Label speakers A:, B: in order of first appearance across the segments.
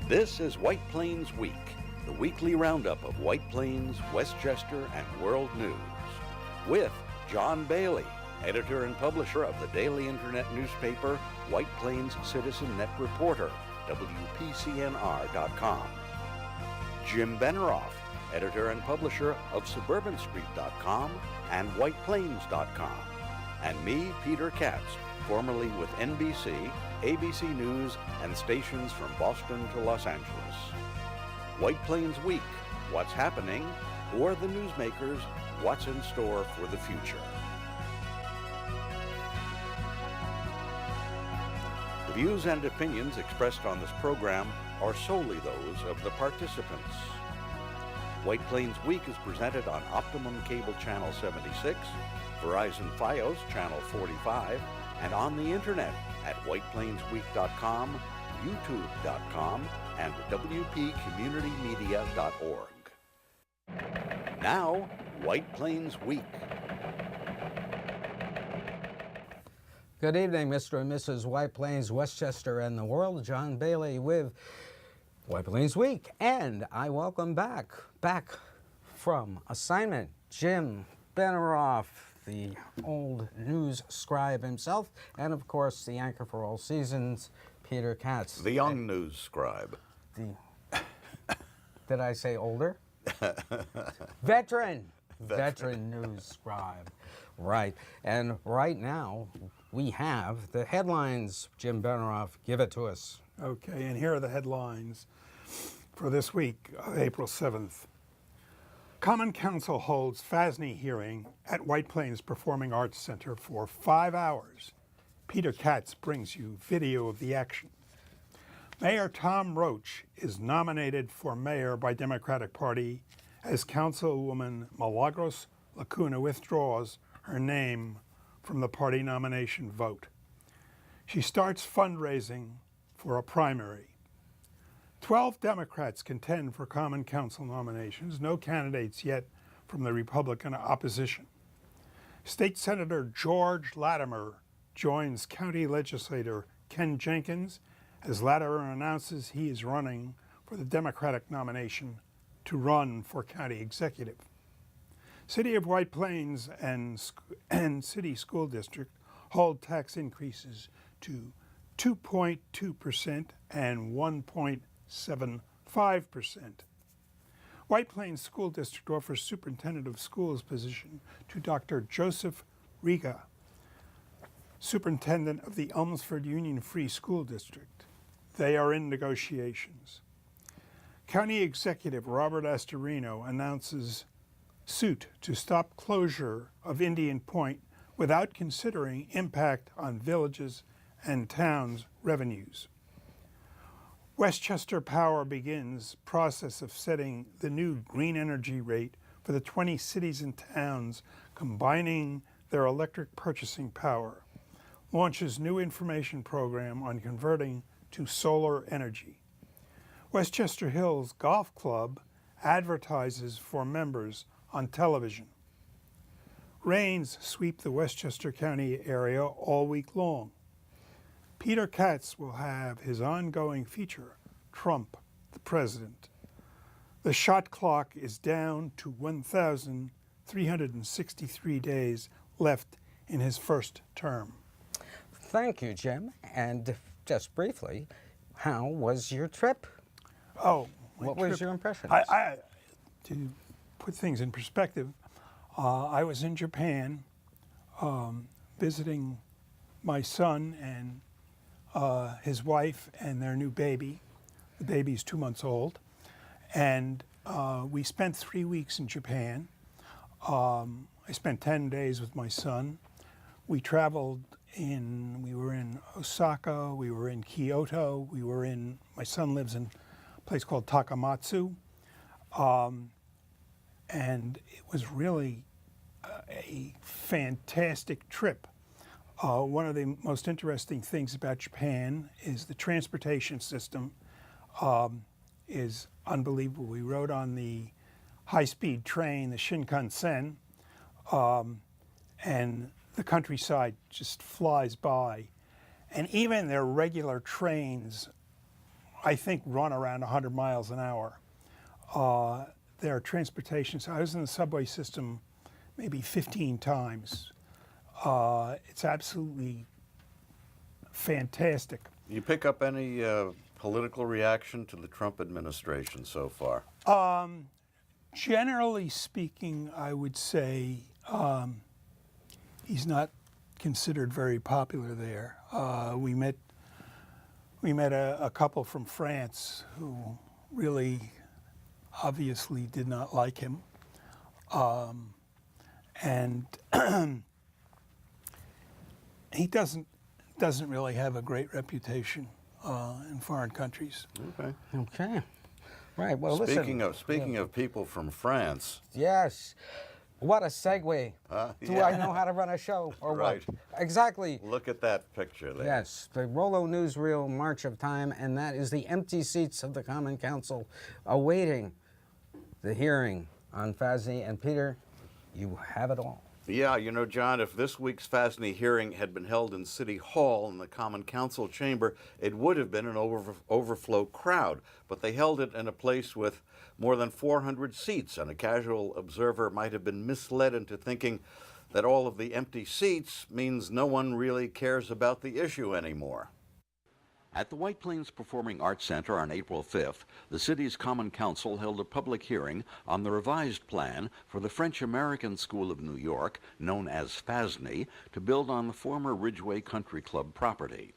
A: This is White Plains Week, the weekly roundup of White Plains, Westchester, and world news. With John Bailey, editor and publisher of the daily internet newspaper White Plains Citizen Net Reporter, WPCNR.com. Jim Benerofe, editor and publisher of SuburbanStreet.com and WhitePlains.com. And me, Peter Katz, formerly with NBC, ABC News, and stations from Boston to Los Angeles. White Plains Week, what's happening, who are the newsmakers, what's in store for the future. The views and opinions expressed on this program are solely those of the participants. White Plains Week is presented on Optimum Cable Channel 76, Verizon Fios Channel 45, and on the internet at whiteplainsweek.com, youtube.com, and wpcommunitymedia.org. Now, White Plains Week.
B: Good evening, Mr. and Mrs. White Plains, Westchester, and the world. John Bailey with White Plains Week. And I welcome back from assignment, Jim Benerofe, the old news scribe himself, and of course the anchor for all seasons, Peter Katz.
A: The young news scribe.
B: Did I say older? Veteran news scribe. Right. And right now we have the headlines. Jim Benerofe, give it to us.
C: Okay, and here are the headlines for this week, April 7th. Common Council holds FASNY hearing at White Plains Performing Arts Center for 5 hours. Peter Katz brings you video of the action. Mayor Tom Roach is nominated for mayor by Democratic Party as Councilwoman Milagros Lacuna withdraws her name from the party nomination vote. She starts fundraising for a primary. 12 Democrats contend for Common Council nominations, no candidates yet from the Republican opposition. State Senator George Latimer joins County Legislator Ken Jenkins as Latimer announces he is running for the Democratic nomination to run for county executive. City of White Plains and City School District hold tax increases to 2.2% and 1.75%. White Plains School District offers Superintendent of Schools position to Dr. Joseph Riga, Superintendent of the Elmsford Union Free School District. They are in negotiations. County Executive Robert Astorino announces suit to stop closure of Indian Point without considering impact on villages and towns' revenues. Westchester Power begins process of setting the new green energy rate for the 20 cities and towns combining their electric purchasing power. Launches new information program on converting to solar energy. Westchester Hills Golf Club advertises for members on television. Rains sweep the Westchester County area all week long. Peter Katz will have his ongoing feature, Trump, the President. The shot clock is down to 1,363 days left in his first term.
B: Thank you, Jim. And just briefly, how was your trip?
C: What
B: was your impression?
C: To put things in perspective, I was in Japan visiting my son and his wife and their new baby. The baby's 2 months old. And we spent 3 weeks in Japan. I spent 10 days with my son. We were in Osaka, we were in Kyoto, my son lives in a place called Takamatsu. And it was really a fantastic trip. One of the most interesting things about Japan is the transportation system is unbelievable. We rode on the high-speed train, the Shinkansen, and the countryside just flies by. And even their regular trains I think, run around 100 miles an hour. Their transportation, so I was in the subway system maybe 15 times. It's absolutely fantastic.
A: You pick up any political reaction to the Trump administration so far?
C: Generally speaking, I would say he's not considered very popular there. We met a couple from France who really obviously did not like him. And he doesn't really have a great reputation in foreign countries.
A: Okay.
B: Okay. Right. Well,
A: Speaking
B: listen.
A: of people from France.
B: Yes. What a segue. Do
A: yeah.
B: I know how to run a show or
A: Right.
B: what? Exactly.
A: Look at that picture there.
B: Yes, the Rollo newsreel March of Time, and that is the empty seats of the Common Council awaiting the hearing on FASNY. And Peter, you have it all.
A: Yeah, you know, John, if this week's FASNY hearing had been held in City Hall in the Common Council chamber, it would have been an overflow crowd. But they held it in a place with more than 400 seats, and a casual observer might have been misled into thinking that all of the empty seats means no one really cares about the issue anymore. At the White Plains Performing Arts Center on April 5th, the city's Common Council held a public hearing on the revised plan for the French-American School of New York, known as FASNY, to build on the former Ridgeway Country Club property.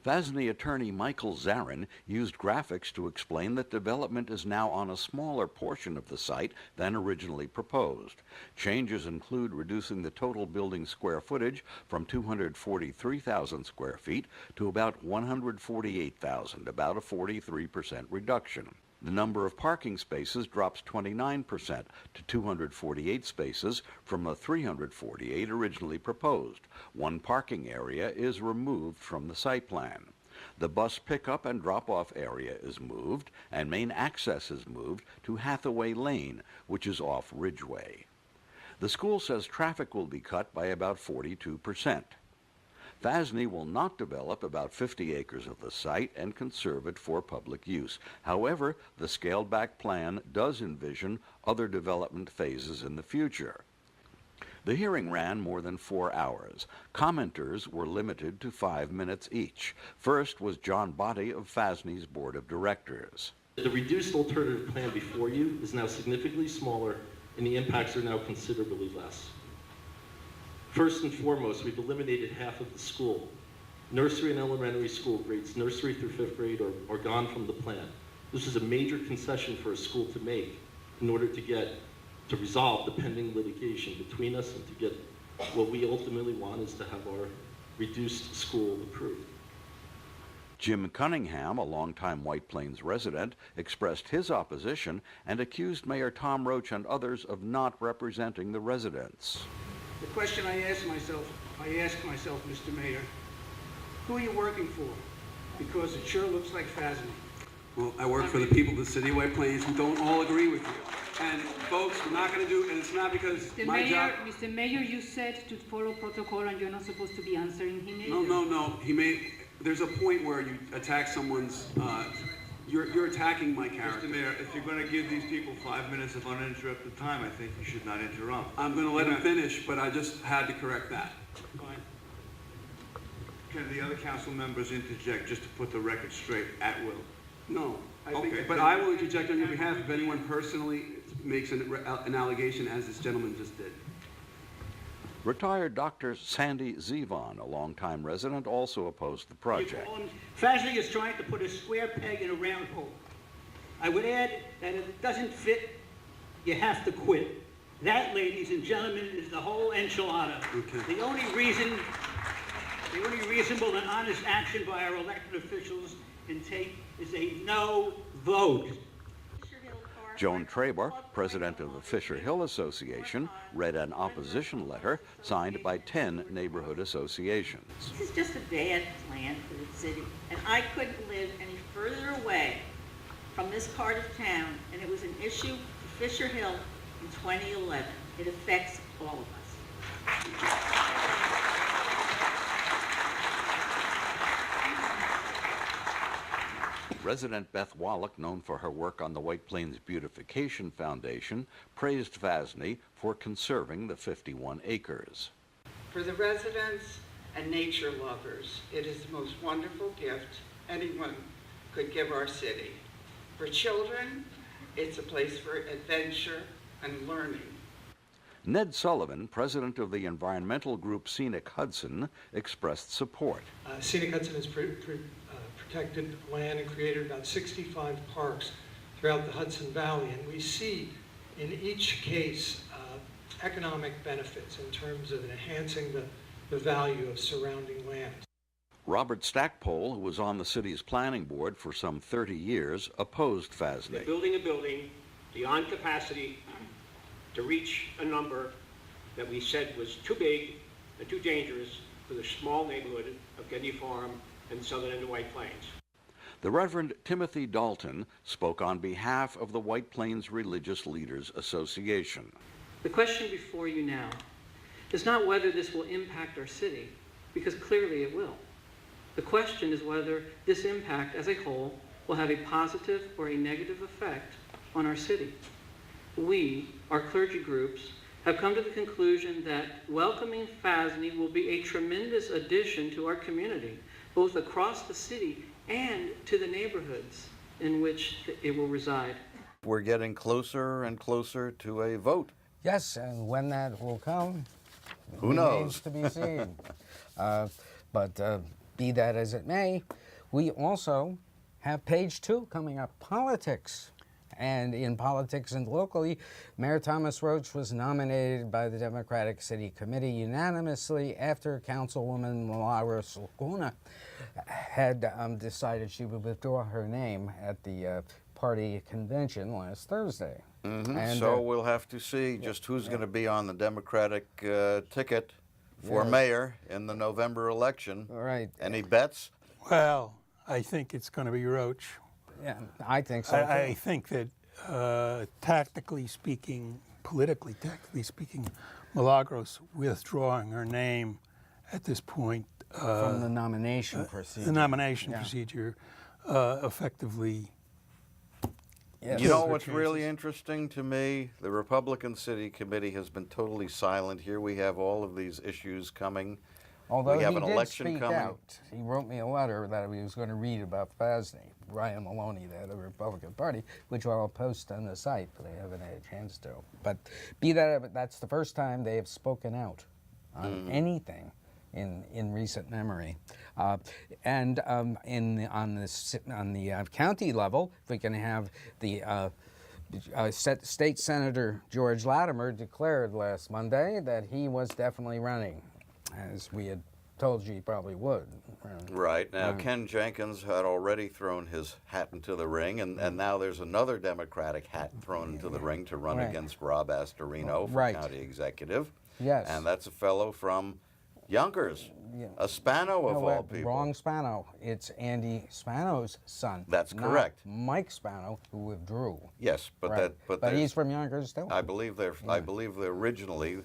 A: FASNY attorney Michael Zarin used graphics to explain that development is now on a smaller portion of the site than originally proposed. Changes include reducing the total building square footage from 243,000 square feet to about 148,000, about a 43% reduction. The number of parking spaces drops 29% to 248 spaces from the 348 originally proposed. One parking area is removed from the site plan. The bus pickup and drop-off area is moved, and main access is moved to Hathaway Lane, which is off Ridgeway. The school says traffic will be cut by about 42%. FASNY will not develop about 50 acres of the site and conserve it for public use. However, the scaled-back plan does envision other development phases in the future. The hearing ran more than 4 hours. Commenters were limited to 5 minutes each. First was John Botti of FASNY's Board of Directors.
D: The reduced alternative plan before you is now significantly smaller, and the impacts are now considerably less. First and foremost, we've eliminated half of the school. Nursery and elementary school grades, nursery through 5th grade, are gone from the plan. This is a major concession for a school to make in order to resolve the pending litigation between us and to get what we ultimately want is to have our reduced school approved.
A: Jim Cunningham, a longtime White Plains resident, expressed his opposition and accused Mayor Tom Roach and others of not representing the residents.
E: The question I ask myself, Mr. Mayor, who are you working for? Because it sure looks like FASNY.
F: Well, I work for the people of the city of White Plains who don't all agree with you. And folks, we're not going to do, and it's not because my job...
G: Mr. Mayor, you said to follow protocol and you're not supposed to be answering him either.
F: No. There's a point where you attack someone's, you're attacking my character.
H: Mr. Mayor, if you're going to give these people 5 minutes of uninterrupted time, I think you should not interrupt.
F: I'm going to let him finish, but I just had to correct that.
E: Fine.
H: Can the other council members interject just to put the record straight at will?
F: No.
H: Okay.
F: But I will interject on your behalf if anyone personally makes an allegation as this gentleman just did.
A: Retired Dr. Sandy Zevon, a longtime resident, also opposed the project.
E: FASNY is trying to put a square peg in a round hole. I would add that if it doesn't fit, you have to quit. That, ladies and gentlemen, is the whole enchilada.
F: Okay.
E: The only reasonable and honest action by our elected officials can take is a no vote.
A: Joan Traber, president of the Fisher Hill Association, read an opposition letter signed by 10 neighborhood associations.
I: This is just a bad plan for the city, and I couldn't live any further away from this part of town, and it was an issue for Fisher Hill in 2011. It affects all of us.
A: Resident Beth Wallach, known for her work on the White Plains Beautification Foundation, praised FASNY for conserving the 51 acres.
J: For the residents and nature lovers, it is the most wonderful gift anyone could give our city. For children, it's a place for adventure and learning.
A: Ned Sullivan, president of the environmental group Scenic Hudson, expressed support.
K: Scenic Hudson has protected land and created about 65 parks throughout the Hudson Valley, and we see in each case economic benefits in terms of enhancing the value of surrounding lands.
A: Robert Stackpole, who was on the city's planning board for some 30 years, opposed FASNY.
L: They're building a building beyond capacity to reach a number that we said was too big and too dangerous for the small neighborhood of Getty Farm and southern and White Plains.
A: The Reverend Timothy Dalton spoke on behalf of the White Plains Religious Leaders Association.
M: The question before you now is not whether this will impact our city, because clearly it will. The question is whether this impact as a whole will have a positive or a negative effect on our city. We, our clergy groups, have come to the conclusion that welcoming FASNY will be a tremendous addition to our community, both across the city and to the neighborhoods in which it will reside.
N: We're getting closer and closer to a vote.
B: Yes, and when that will come,
N: who knows?
B: Remains to be seen. But be that as it may, we also have page 2 coming up, politics. And in politics and locally, Mayor Thomas Roach was nominated by the Democratic City Committee unanimously after Councilwoman Milagros Laguna had decided she would withdraw her name at the party convention last Thursday.
N: Mm-hmm. And, so we'll have to see just who's going to be on the Democratic ticket for mayor in the November election.
B: All right.
N: Any bets?
C: Well, I think it's going to be Roach.
B: Yeah, I think so.
C: I think that tactically speaking, politically tactically speaking, Milagros withdrawing her name at this point
B: from the nomination procedure.
C: The nomination procedure effectively.
N: Yes. You know what's really interesting to me? The Republican City Committee has been totally silent. Here we have all of these issues coming.
B: Although
N: we have
B: he
N: an
B: did
N: election
B: speak
N: coming.
B: Out. He wrote me a letter that he was going to read about FASNY, Ryan Maloney, the head of the Republican Party, which I'll post on the site, but I haven't had a chance to. But be that, that's the first time they have spoken out on anything in recent memory. And on the county level, we can have the State Senator George Latimer declared last Monday that he was definitely running, as we had told you he probably would.
N: Right. Now, Ken Jenkins had already thrown his hat into the ring, and now there's another Democratic hat thrown into the ring to run against Rob Astorino for county executive.
B: Yes.
N: And that's a fellow from Yonkers, a Spano of all people.
B: Wrong Spano. It's Andy Spano's son.
N: That's correct.
B: Not Mike Spano, who withdrew.
N: Yes, but
B: but he's from Yonkers too.
N: I believe they're originally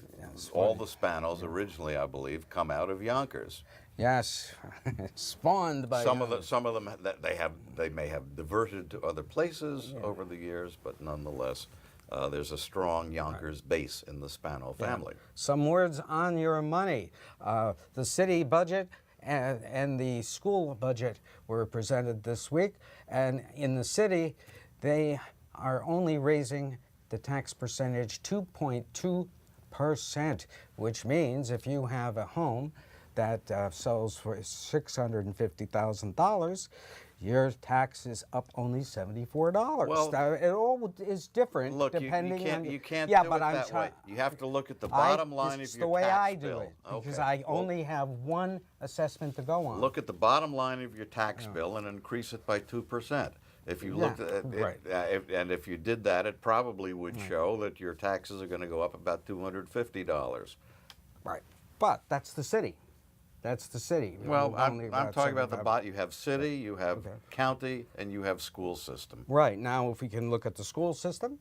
N: all the Spanos originally, I believe, come out of Yonkers.
B: Yes, spawned by
N: some of them they may have diverted to other places over the years, but nonetheless. There's a strong Yonkers base in the Spano family.
B: Some words on your money. The city budget and the school budget were presented this week, and in the city, they are only raising the tax percentage 2.2%, which means if you have a home that sells for $650,000, your tax is up only $74.
N: Well,
B: it all is different depending on.
N: You can't do it that way. You have to look at the bottom line of your tax bill.
B: It's the way I do it, because I only have one assessment to go on.
N: Look at the bottom line of your tax bill and increase it by 2%. If you looked at it, and if you did that, it probably would show that your taxes are going to go up about $250.
B: Right, but that's the city. That's the city.
N: Well, I'm talking about the you have city, you have county, and you have school system.
B: Right. Now, if we can look at the school system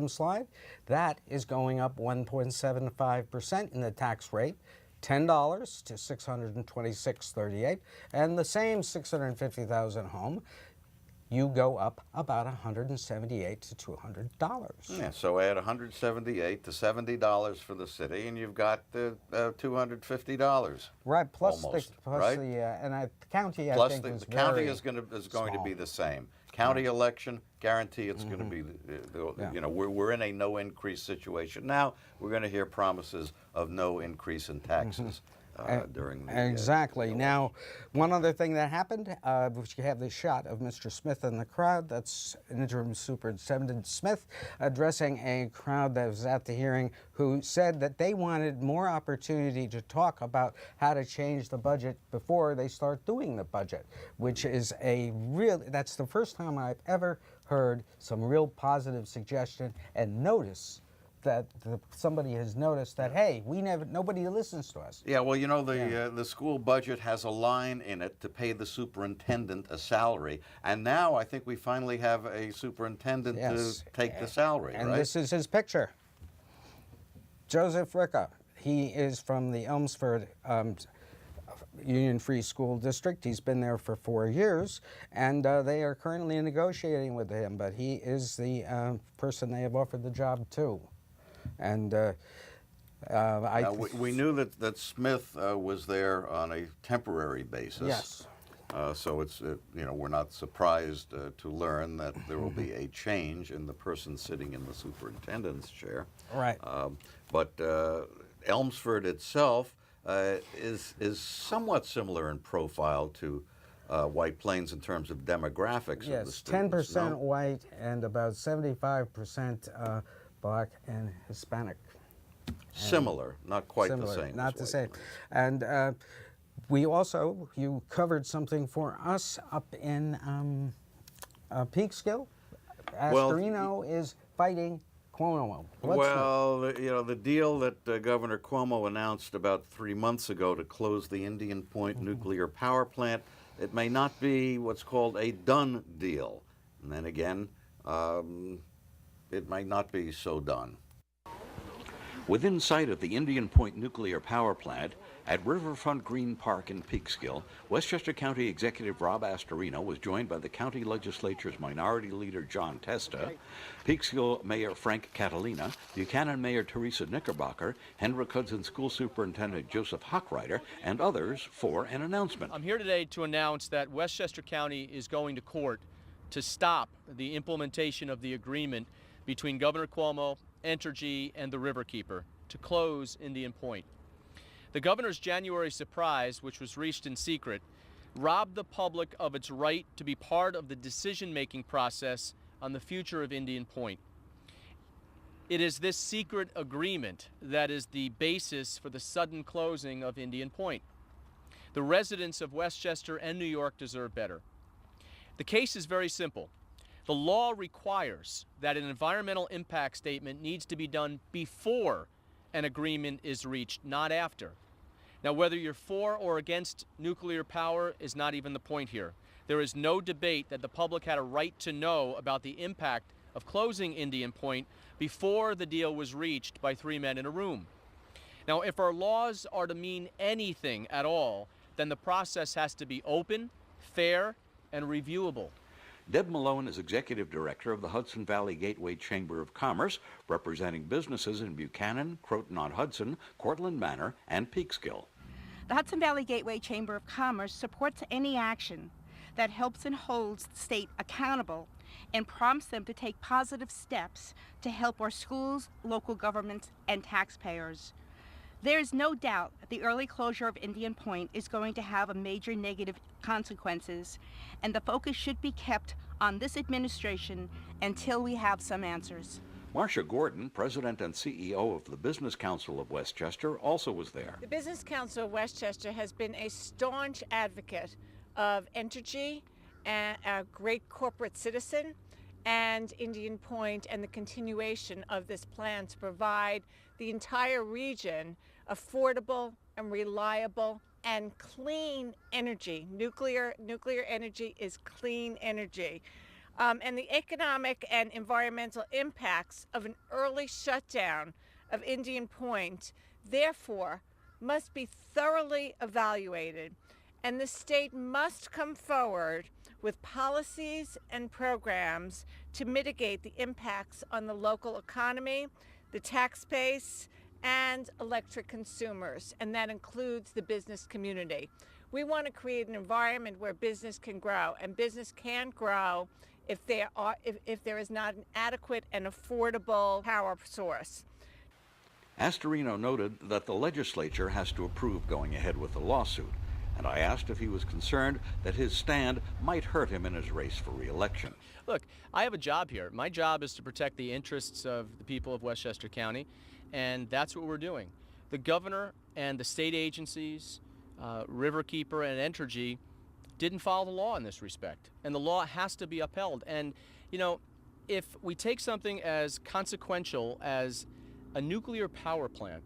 B: slide, that is going up 1.75% in the tax rate $10 to $626.38, and the same $650,000 home, you go up about $178 to $200.
N: Yeah, so add $178 to $70 for the city, and you've got the $250.
B: Right, plus
N: almost,
B: the
N: right?
B: The county, I
N: plus
B: think,
N: the
B: was
N: county
B: very
N: is going to be the same.
B: Mm-hmm.
N: County election, guarantee it's going to be, you know, we're in a no increase situation now. We're going to hear promises of no increase in taxes during the
B: exactly. Now, one other thing that happened, which you have the shot of Mr. Smith in the crowd. That's Interim Superintendent Smith addressing a crowd that was at the hearing who said that they wanted more opportunity to talk about how to change the budget before they start doing the budget, which is that's the first time I've ever heard some real positive suggestion and notice that somebody has noticed that, hey, nobody listens to us.
N: Yeah, well, you know, the school budget has a line in it to pay the superintendent a salary, and now I think we finally have a superintendent to take the salary,
B: and
N: right?
B: this is his picture. Joseph Ricca. He is from the Elmsford Union Free School District. He's been there for 4 years, and they are currently negotiating with him, but he is the person they have offered the job to. And
N: we knew that Smith was there on a temporary basis.
B: Yes.
N: So it's you know, we're not surprised to learn that there will be a change in the person sitting in the superintendent's chair.
B: Right.
N: But Elmsford itself is somewhat similar in profile to White Plains in terms of demographics of the students.
B: 10% white and about 75% Black and Hispanic.
N: Similar, not quite
B: similar,
N: the same.
B: Not the same. And you covered something for us up in Peekskill. Astorino is fighting Cuomo.
N: You know, the deal that Governor Cuomo announced about 3 months ago to close the Indian Point nuclear power plant, it may not be what's called a done deal. And then again, it might not be so done.
A: Within sight of the Indian Point nuclear power plant at Riverfront Green Park in Peekskill, Westchester County Executive Rob Astorino was joined by the county legislature's minority leader John Testa, Peekskill Mayor Frank Catalina, Buchanan Mayor Teresa Knickerbocker, Henrik Hudson School Superintendent Joseph Hochreiter, and others for an announcement.
O: I'm here today to announce that Westchester County is going to court to stop the implementation of the agreement between Governor Cuomo, Entergy, and the Riverkeeper to close Indian Point. The governor's January surprise, which was reached in secret, robbed the public of its right to be part of the decision-making process on the future of Indian Point. It is this secret agreement that is the basis for the sudden closing of Indian Point. The residents of Westchester and New York deserve better. The case is very simple. The law requires that an environmental impact statement needs to be done before an agreement is reached, not after. Now, whether you're for or against nuclear power is not even the point here. There is no debate that the public had a right to know about the impact of closing Indian Point before the deal was reached by 3 men in a room. Now, if our laws are to mean anything at all, then the process has to be open, fair, and reviewable.
A: Deb Malone is Executive Director of the Hudson Valley Gateway Chamber of Commerce, representing businesses in Buchanan, Croton-on-Hudson, Cortland Manor, and Peekskill.
P: The Hudson Valley Gateway Chamber of Commerce supports any action that helps and holds the state accountable and prompts them to take positive steps to help our schools, local governments, and taxpayers. There is no doubt that the early closure of Indian Point is going to have a major negative consequences, and the focus should be kept on this administration until we have some answers.
A: Marcia Gordon, President and CEO of the Business Council of Westchester, also was there.
Q: The Business Council of Westchester has been a staunch advocate of Entergy, and a great corporate citizen, and Indian Point, and the continuation of this plan to provide the entire region affordable and reliable and clean energy. Nuclear energy is clean energy. And the economic and environmental impacts of an early shutdown of Indian Point, therefore, must be thoroughly evaluated, and the state must come forward with policies and programs to mitigate the impacts on the local economy, the tax base, and electric consumers, and that includes the business community. We want to create an environment where business can grow, and business can't grow if there is not an adequate and affordable power source.
A: Astorino noted that the legislature has to approve going ahead with the lawsuit, and I asked if he was concerned that his stand might hurt him in his race for re-election.
O: Look, I have a job here. My job is to protect the interests of the people of Westchester County, and that's what we're doing. The governor and the state agencies, Riverkeeper and Entergy, didn't follow the law in this respect, and the law has to be upheld. And, you know, if we take something as consequential as a nuclear power plant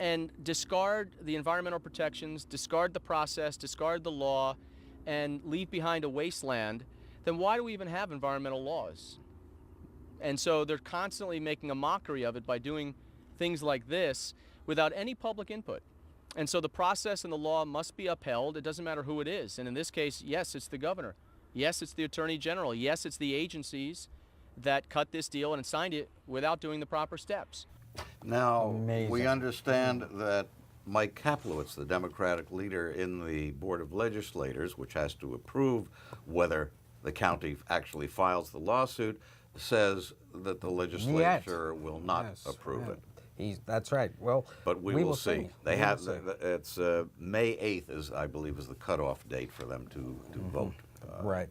O: and discard the environmental protections, discard the process, discard the law, and leave behind a wasteland, then why do we even have environmental laws? And so they're constantly making a mockery of it by doing things like this without any public input. And so the process and the law must be upheld. It doesn't matter who it is. And in this case, yes, it's the governor. Yes, it's the attorney general. Yes, it's the agencies that cut this deal and signed it without doing the proper steps.
N: Now,
B: Amazing.
N: we understand that Mike Kaplowitz, the Democratic leader in the Board of Legislators, which has to approve whether the county actually files the lawsuit, says that the legislature will not approve it.
B: That's right. Well,
N: but we will see. They have it's May 8th is, I believe, is the cutoff date for them to vote.
B: Right.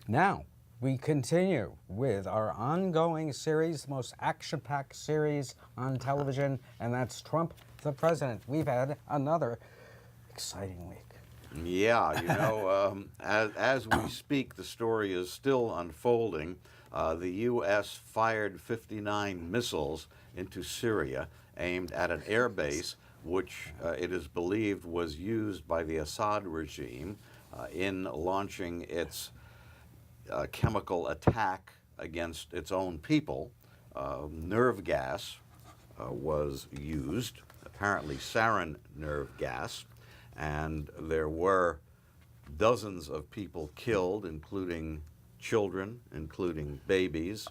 B: Now, we continue with our ongoing series, the most action-packed series on television, and that's Trump the President. We've had another exciting week.
N: Yeah, you know, as we speak, the story is still unfolding. The U.S. fired 59 missiles into Syria aimed at an air base which it is believed was used by the Assad regime in launching its chemical attack against its own people. Nerve gas was used, apparently sarin nerve gas, and there were dozens of people killed, including children, including babies.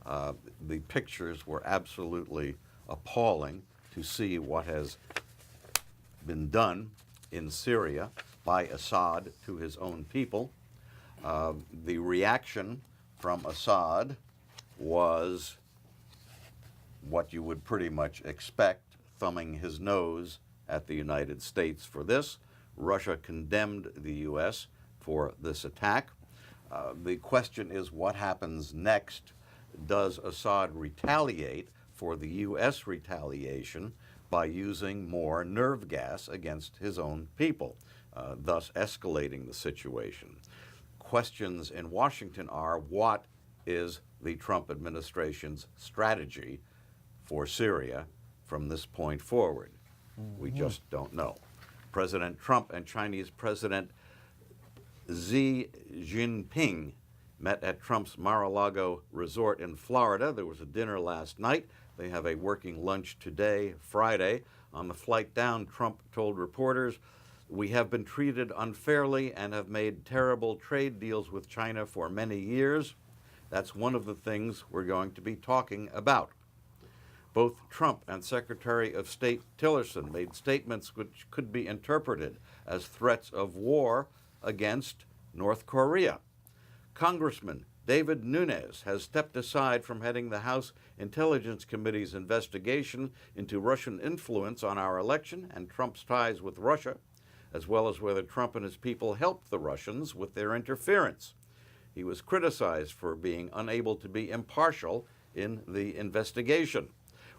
N: The pictures were absolutely appalling to see what has been done in Syria by Assad to his own people. The reaction from Assad was what you would pretty much expect, thumbing his nose at the United States for this. Russia condemned the U.S. for this attack. The question is, what happens next? Does Assad retaliate for the U.S. retaliation by using more nerve gas against his own people, thus escalating the situation? Questions in Washington are, what is the Trump administration's strategy for Syria from this point forward? We just don't know. President Trump and Chinese President Xi Jinping met at Trump's Mar-a-Lago resort in Florida. There was a dinner last night. They have a working lunch today, Friday. On the flight down, Trump told reporters, "We have been treated unfairly and have made terrible trade deals with China for many years. That's one of the things we're going to be talking about." Both Trump and Secretary of State Tillerson made statements which could be interpreted as threats of war against North Korea. Congressman David Nunes has stepped aside from heading the House Intelligence Committee's investigation into Russian influence on our election and Trump's ties with Russia, as well as whether Trump and his people helped the Russians with their interference. He was criticized for being unable to be impartial in the investigation.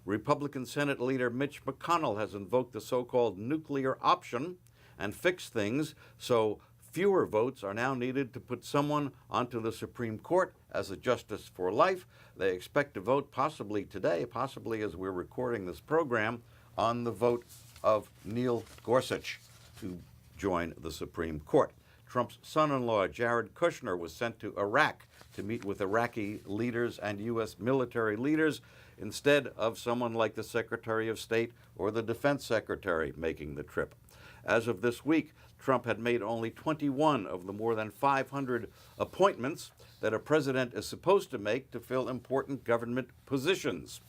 N: Republican Senate leader Mitch McConnell has invoked the so-called nuclear option and fixed things so fewer votes are now needed to put someone onto the Supreme Court as a justice for life. They expect to vote possibly today, possibly as we're recording this program, on the vote of Neil Gorsuch to join the Supreme Court. Trump's son-in-law, Jared Kushner, was sent to Iraq to meet with Iraqi leaders and U.S. military leaders. instead of someone like the Secretary of State or the Defense Secretary making the trip. As of this week, Trump had made only 21 of the more than 500 appointments that a president is supposed to make to fill important government positions.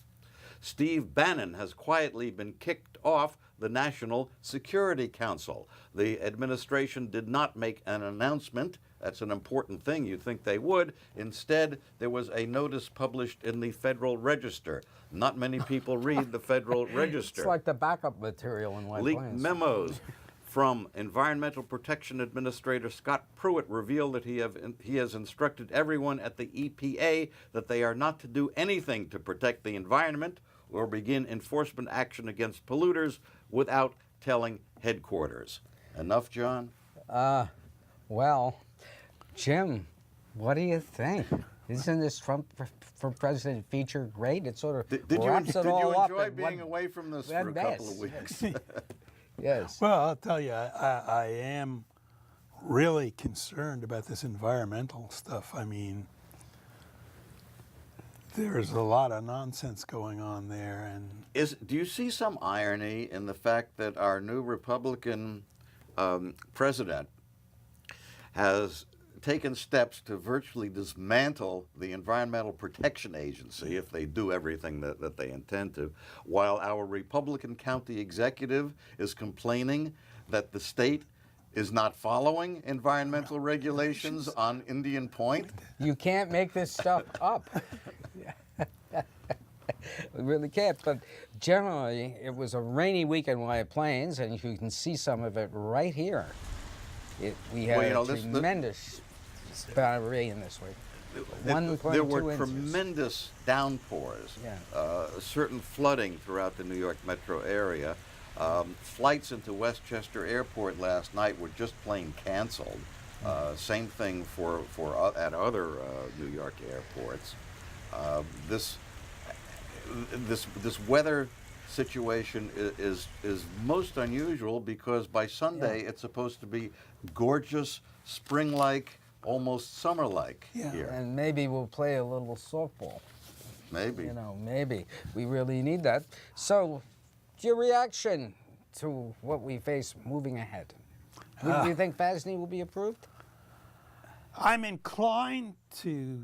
N: Steve Bannon has quietly been kicked off the National Security Council. The administration did not make an announcement. That's an important thing. You'd think they would. Instead, there was a notice published in the Federal Register. Not many people read the Federal Register.
B: It's like the backup material in White
N: Leaked
B: Plains.
N: memos from Environmental Protection Administrator Scott Pruitt reveal that he has instructed everyone at the EPA that they are not to do anything to protect the environment or begin enforcement action against polluters without telling headquarters. Enough, John?
B: Well, Jim, what do you think? Isn't this Trump for president feature great? It sort of
N: Did you
B: wraps it all up
N: enjoy
B: in
N: being
B: one-
N: away from this
B: one
N: for a couple
B: mess.
N: of weeks?
B: Yes.
C: Well, I'll tell you, I am really concerned about this environmental stuff. I mean, there's a lot of nonsense going on there, and
N: Do you see some irony in the fact that our new Republican president has taken steps to virtually dismantle the Environmental Protection Agency if they do everything that they intend to, while our Republican county executive is complaining that the state is not following environmental regulations on Indian Point?
B: You can't make this stuff up. We really can't, but generally it was a rainy week in White Plains, and you can see some of it right here. We had a tremendous amount of rain this week. 1.2
N: There were
B: inches.
N: tremendous downpours, certain flooding throughout the New York metro area. Flights into Westchester Airport last night were just plain canceled. Same thing at other New York airports. This weather situation is most unusual because by Sunday it's supposed to be gorgeous, spring-like, almost summer-like here.
B: And maybe we'll play a little softball.
N: Maybe.
B: You know, maybe. We really need that. So, your reaction to what we face moving ahead? Do you think FASNY will be approved?
C: I'm inclined to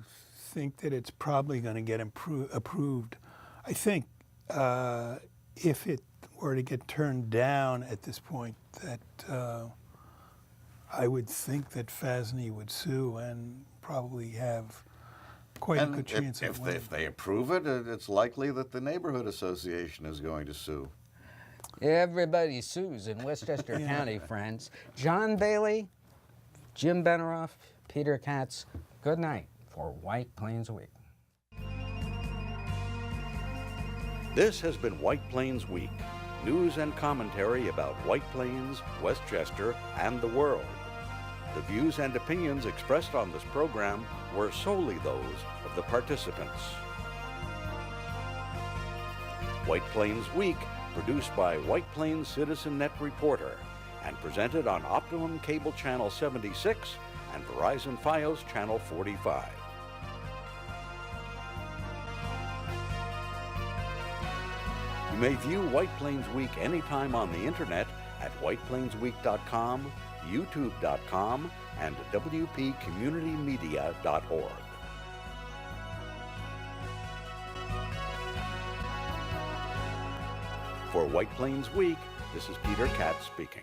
C: think that it's probably going to get approved. I think if it were to get turned down at this point, that I would think that FASNY would sue and probably have quite a good chance of winning.
N: If they approve it, it's likely that the neighborhood association is going to sue.
B: Everybody sues in Westchester County, friends. John Bailey, Jim Benerofe, Peter Katz, good night for White Plains Week.
A: This has been White Plains Week, news and commentary about White Plains, Westchester, and the world. The views and opinions expressed on this program were solely those of the participants. White Plains Week, produced by White Plains Citizen Net Reporter and presented on Optimum Cable Channel 76 and Verizon Fios Channel 45. You may view White Plains Week anytime on the internet at whiteplainsweek.com, youtube.com, and wpcommunitymedia.org. For White Plains Week, this is Peter Katz speaking.